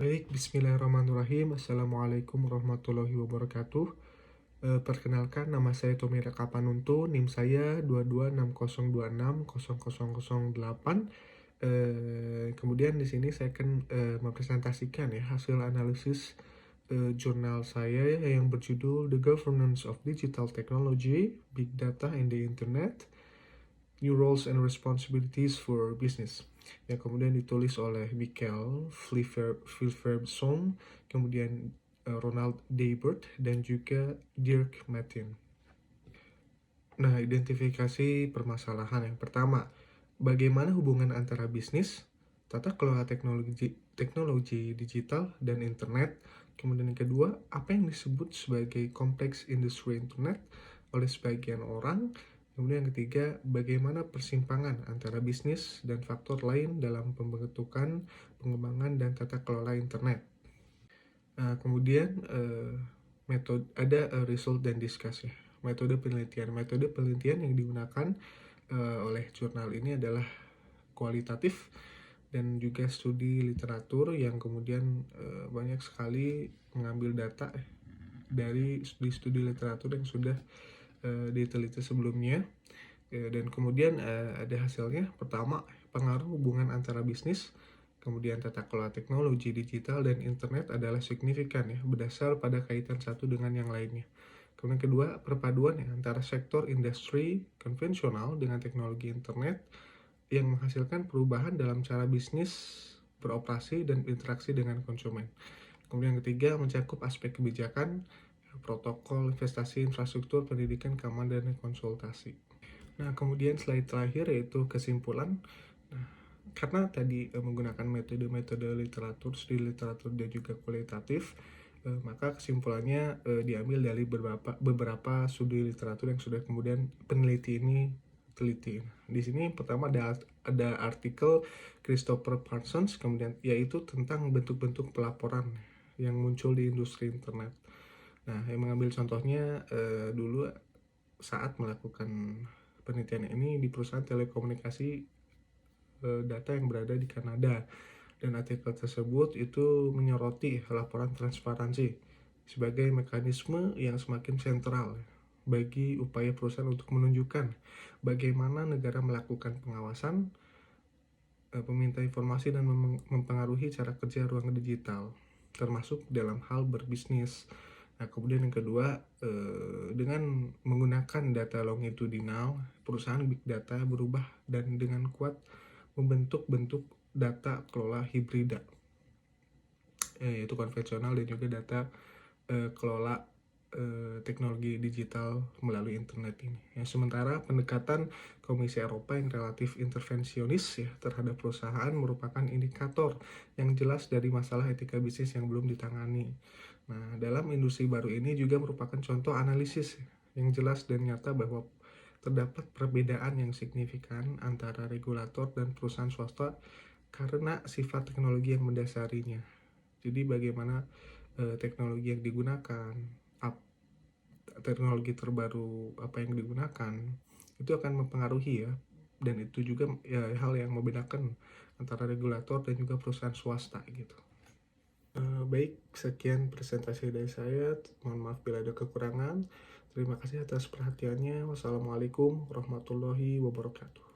Baik, bismillahirrahmanirrahim. Assalamualaikum warahmatullahi wabarakatuh. Perkenalkan, nama saya Tommy Rekapanuntu, NIM saya 2260260008. Kemudian di sini saya akan mempresentasikan ya hasil analisis jurnal saya yang berjudul The Governance of Digital Technology, Big Data and the Internet, New Roles and Responsibilities for Business, yang kemudian ditulis oleh Michael Vilverson, kemudian Ronald Daybert, dan juga Dirk Martin. Nah, identifikasi permasalahan yang pertama, bagaimana hubungan antara bisnis, tata kelola teknologi digital, dan internet. Kemudian yang kedua, apa yang disebut sebagai kompleks industri internet oleh sebagian orang. Kemudian yang ketiga, bagaimana persimpangan antara bisnis dan faktor lain dalam pembentukan, pengembangan, dan tata kelola internet. Kemudian metode ada result dan discuss ya. Metode penelitian yang digunakan oleh jurnal ini adalah kualitatif dan juga studi literatur yang kemudian banyak sekali mengambil data dari studi literatur yang sudah diteliti sebelumnya. Dan kemudian ada hasilnya. Pertama, pengaruh hubungan antara bisnis, kemudian tata kelola teknologi digital dan internet adalah signifikan ya, berdasar pada kaitan satu dengan yang lainnya. Kemudian kedua, perpaduan ya, antara sektor industri konvensional dengan teknologi internet yang menghasilkan perubahan dalam cara bisnis beroperasi dan interaksi dengan konsumen. Kemudian yang ketiga, mencakup aspek kebijakan, protokol, investasi, infrastruktur, pendidikan, keamanan, dan konsultasi. Nah, kemudian slide terakhir yaitu kesimpulan. Nah, karena tadi menggunakan metode-metode literatur, studi literatur dan juga kualitatif, maka kesimpulannya diambil dari beberapa studi literatur yang sudah kemudian peneliti ini teliti. Di sini pertama ada artikel Christopher Parsons, kemudian yaitu tentang bentuk-bentuk pelaporan yang muncul di industri internet. Nah, yang mengambil contohnya dulu saat melakukan penelitian ini di perusahaan telekomunikasi data yang berada di Kanada, dan artikel tersebut itu menyoroti laporan transparansi sebagai mekanisme yang semakin sentral bagi upaya perusahaan untuk menunjukkan bagaimana negara melakukan pengawasan, meminta informasi dan mempengaruhi cara kerja ruang digital, termasuk dalam hal berbisnis. Nah, kemudian yang kedua, dengan menggunakan data longitudinal, perusahaan big data berubah dan dengan kuat membentuk bentuk data kelola hibrida, yaitu konvensional dan juga data kelola teknologi digital melalui internet ini. Yang sementara pendekatan Komisi Eropa yang relatif intervensionis ya terhadap perusahaan merupakan indikator yang jelas dari masalah etika bisnis yang belum ditangani. Nah, dalam industri baru ini juga merupakan contoh analisis yang jelas dan nyata bahwa terdapat perbedaan yang signifikan antara regulator dan perusahaan swasta karena sifat teknologi yang mendasarinya. Jadi bagaimana teknologi yang digunakan, teknologi terbaru apa yang digunakan, itu akan mempengaruhi ya. Dan itu juga ya, hal yang membedakan antara regulator dan juga perusahaan swasta gitu. Baik, sekian presentasi dari saya. Mohon maaf bila ada kekurangan. Terima kasih atas perhatiannya. Wassalamualaikum warahmatullahi wabarakatuh.